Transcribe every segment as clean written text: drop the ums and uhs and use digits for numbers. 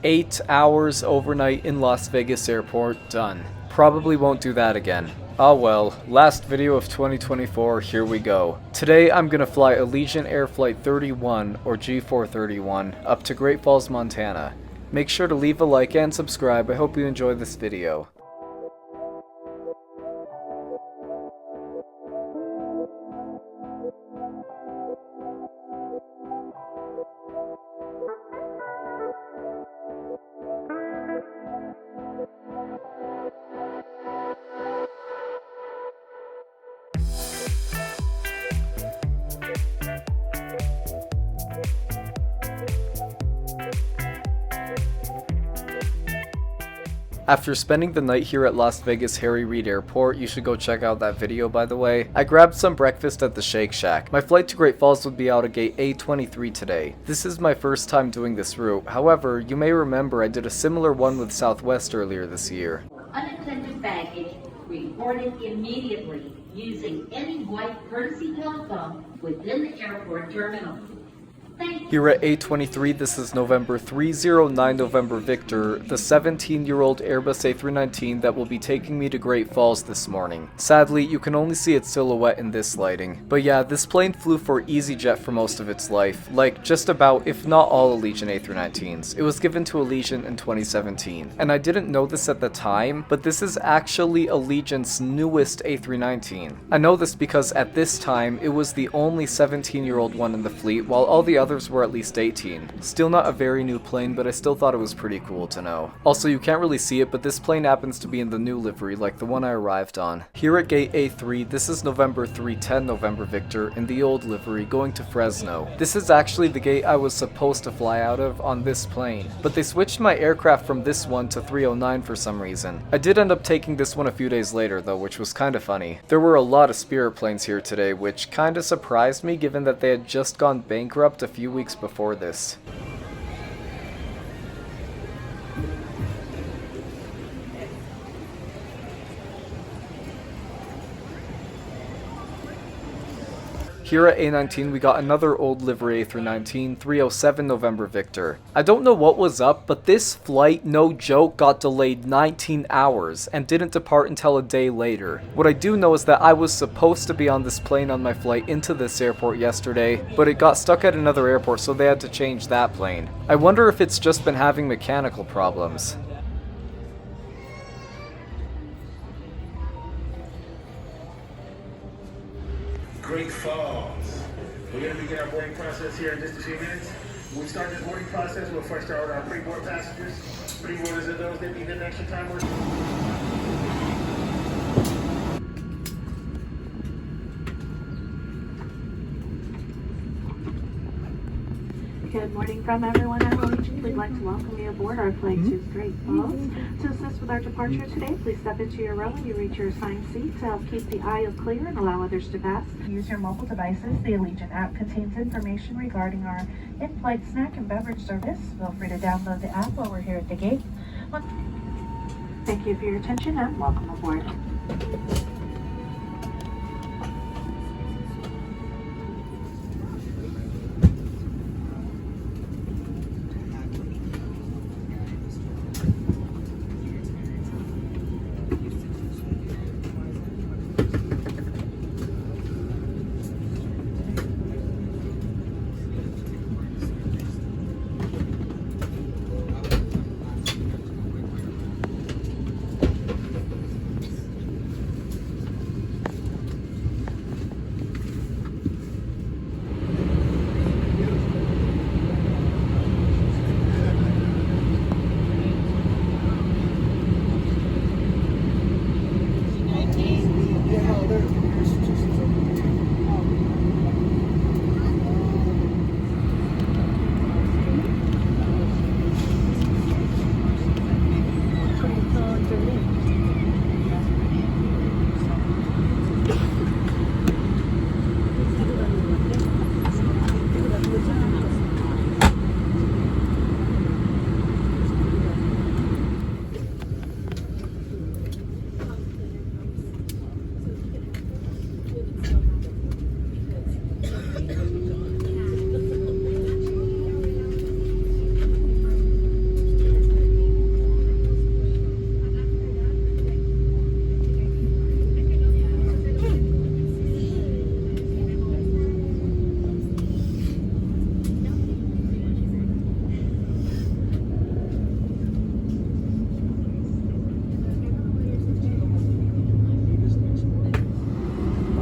8 hours overnight in Las Vegas airport, done. Probably won't do that again. Ah well, last video of 2024, here we go. Today I'm gonna fly Allegiant Air Flight 31, or G431, up to Great Falls, Montana. Make sure to leave a like and subscribe. I hope you enjoy this video. After spending the night here at Las Vegas Reid Airport, you should go check out that video by the way, I grabbed some breakfast at the Shake Shack. My flight to Great Falls would be out of gate A23 today. This is my first time doing this route, however, you may remember I did a similar one with Southwest earlier this year. Unattended baggage reported immediately using any white courtesy telephone within the airport terminal. Here at A23, this is November 309 November Victor, the 17-year-old Airbus A319 that will be taking me to Great Falls this morning. Sadly, you can only see its silhouette in this lighting. But yeah, this plane flew for EasyJet for most of its life, like just about, if not all, Allegiant A319s. It was given to Allegiant in 2017. And I didn't know this at the time, but this is actually Allegiant's newest A319. I know this because at this time, it was the only 17-year-old one in the fleet, while all the others were at least 18. Still not a very new plane, but I still thought it was pretty cool to know. Also, you can't really see it, but this plane happens to be in the new livery, like the one I arrived on. Here at gate A3, this is November 310 November Victor, in the old livery, going to Fresno. This is actually the gate I was supposed to fly out of on this plane, but they switched my aircraft from this one to 309 for some reason. I did end up taking this one a few days later though, which was kinda funny. There were a lot of Spirit planes here today, which kinda surprised me given that they had just gone bankrupt a few weeks before this. Here at A19, we got another old livery A319, 307 November Victor. I don't know what was up, but this flight, no joke, got delayed 19 hours and didn't depart until a day later. What I do know is that I was supposed to be on this plane on my flight into this airport yesterday, but it got stuck at another airport, so they had to change that plane. I wonder if it's just been having mechanical problems. Great Falls. We're going to begin our boarding process here in just a few minutes. When we start this boarding process, we'll first start with our pre-board passengers. Pre-boarders are those that need an extra time. Good morning from everyone at Allegiant. We'd like to welcome you aboard our flight to Great Falls. To assist with our departure today, please step into your row when you reach your assigned seat to help keep the aisle clear and allow others to pass. Use your mobile devices. The Allegiant app contains information regarding our in-flight snack and beverage service. Feel free to download the app while we're here at the gate. Thank you for your attention and welcome aboard.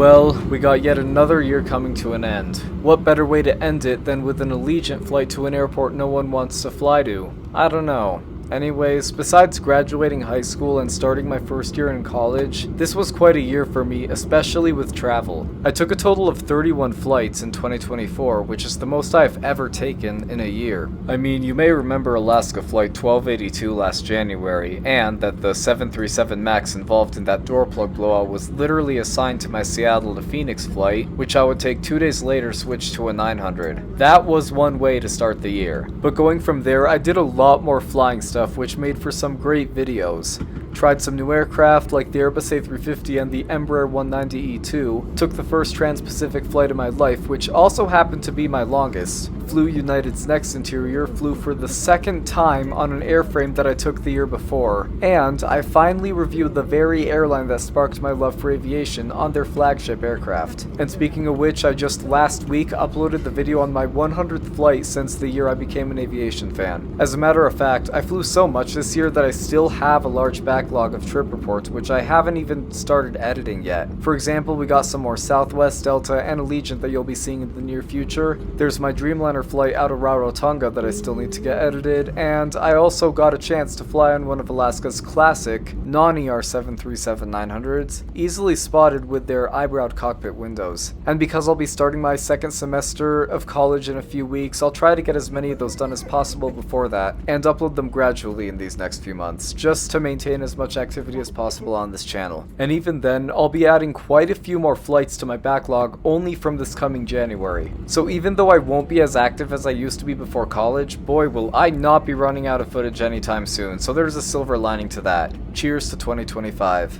Well, we got yet another year coming to an end. What better way to end it than with an Allegiant flight to an airport no one wants to fly to? I don't know. Anyways, besides graduating high school and starting my first year in college, this was quite a year for me, especially with travel. I took a total of 31 flights in 2024, which is the most I've ever taken in a year. I mean, you may remember Alaska Flight 1282 last January, and that the 737 MAX involved in that door plug blowout was literally assigned to my Seattle to Phoenix flight, which I would take 2 days later switch to a 900. That was one way to start the year. But going from there, I did a lot more flying stuff, which made for some great videos. Tried some new aircraft like the Airbus A350 and the Embraer 190-E2, took the first trans-Pacific flight of my life, which also happened to be my longest, flew United's next interior, flew for the second time on an airframe that I took the year before, and I finally reviewed the very airline that sparked my love for aviation on their flagship aircraft. And speaking of which, I just last week uploaded the video on my 100th flight since the year I became an aviation fan. As a matter of fact, I flew so much this year that I still have a large backlog of trip reports which I haven't even started editing yet. For example, we got some more Southwest, Delta, and Allegiant that you'll be seeing in the near future. There's my Dreamliner flight out of Rarotonga that I still need to get edited, and I also got a chance to fly on one of Alaska's classic non-ER 737-900s, easily spotted with their eyebrowed cockpit windows. And because I'll be starting my second semester of college in a few weeks, I'll try to get as many of those done as possible before that, and upload them gradually in these next few months, just to maintain as much activity as possible on this channel. And even then, I'll be adding quite a few more flights to my backlog only from this coming January. So even though I won't be as active as I used to be before college, boy will I not be running out of footage anytime soon, so there's a silver lining to that. Cheers to 2025.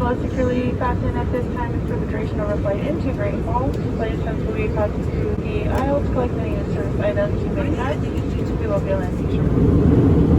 seatbelt securely fastened at this time and for the duration of our flight into Great Falls. Flight attendants will be passing through the aisle to collect any service items you may have. We will be landing shortly.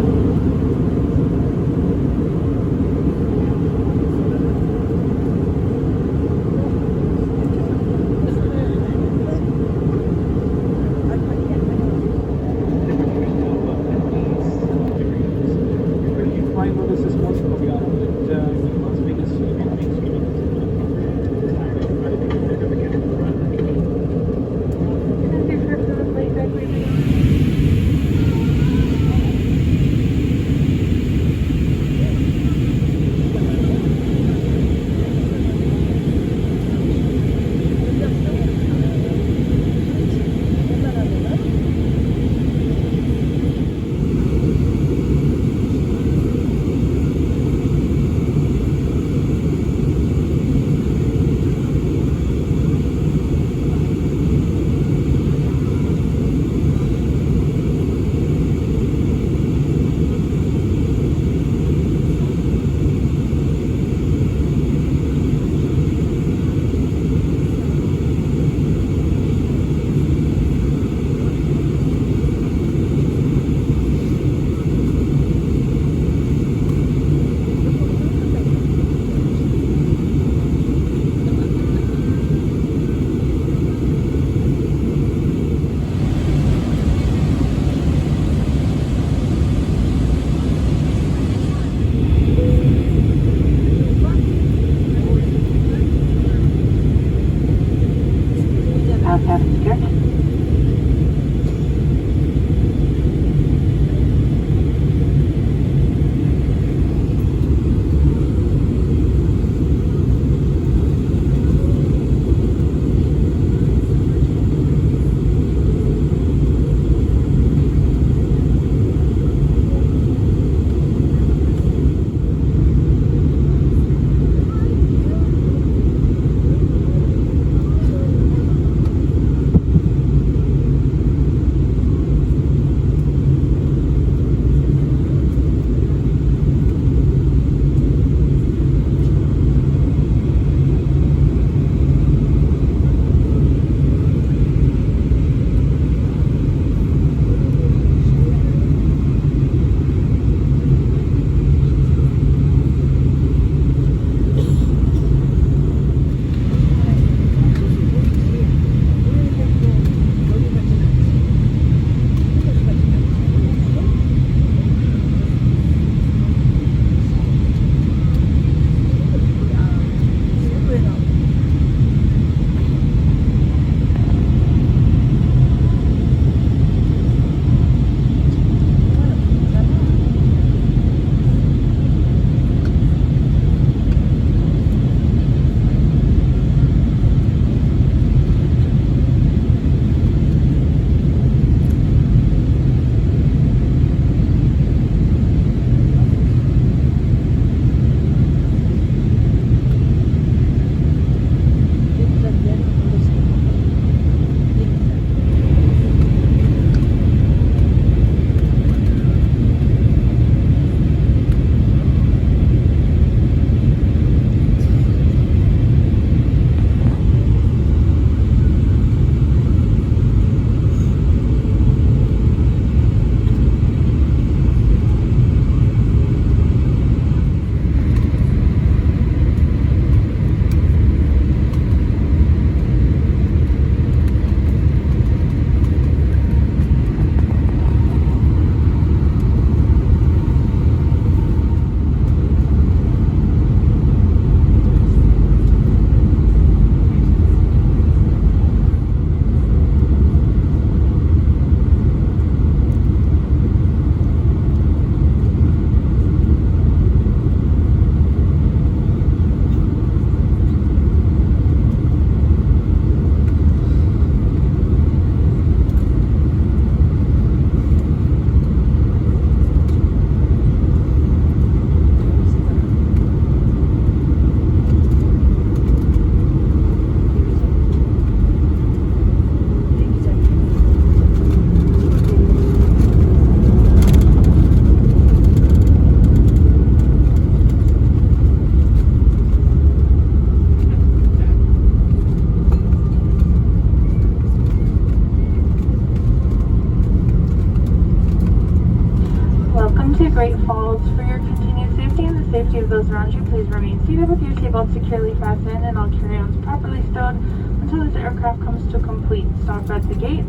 Welcome to Great Falls. For your continued safety and the safety of those around you, please remain seated with your seatbelt securely fastened and all carry-ons properly stowed until this aircraft comes to a complete stop at the gate.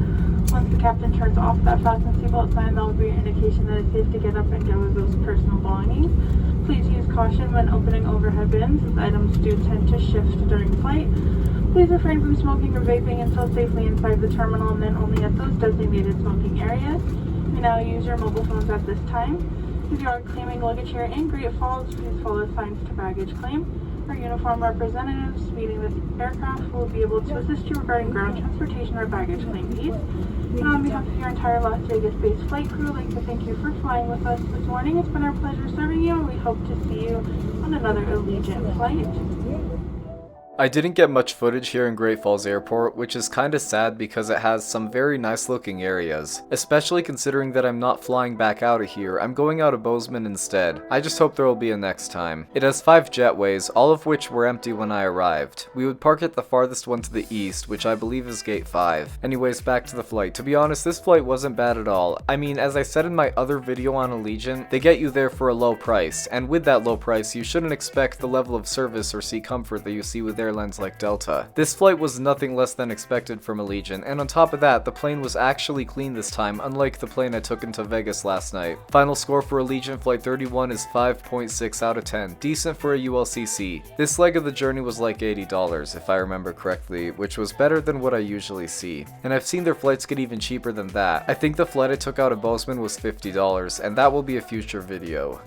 Once the captain turns off that fasten seatbelt sign, that will be an indication that it's safe to get up and go with those personal belongings. Please use caution when opening overhead bins, as items do tend to shift during flight. Please refrain from smoking or vaping until safely inside the terminal, and then only at those designated smoking areas. You now use your mobile phones at this time. If you are claiming luggage here in Great Falls, please follow the signs to baggage claim. Our uniformed representatives meeting this aircraft will be able to assist you regarding ground transportation or baggage claim needs. And on behalf of your entire Las Vegas-based flight crew, I'd like to thank you for flying with us this morning. It's been our pleasure serving you, and we hope to see you on another Allegiant flight. I didn't get much footage here in Great Falls Airport, which is kinda sad because it has some very nice looking areas. Especially considering that I'm not flying back out of here, I'm going out of Bozeman instead. I just hope there will be a next time. It has 5 jetways, all of which were empty when I arrived. We would park at the farthest one to the east, which I believe is gate 5. Anyways, back to the flight. To be honest, this flight wasn't bad at all. I mean, as I said in my other video on Allegiant, they get you there for a low price, and with that low price, you shouldn't expect the level of service or seat comfort that you see with airlines like Delta. This flight was nothing less than expected from Allegiant, and on top of that, the plane was actually clean this time, unlike the plane I took into Vegas last night. Final score for Allegiant Flight 31 is 5.6 out of 10, decent for a ULCC. This leg of the journey was like $80, if I remember correctly, which was better than what I usually see. And I've seen their flights get even cheaper than that. I think the flight I took out of Bozeman was $50, and that will be a future video.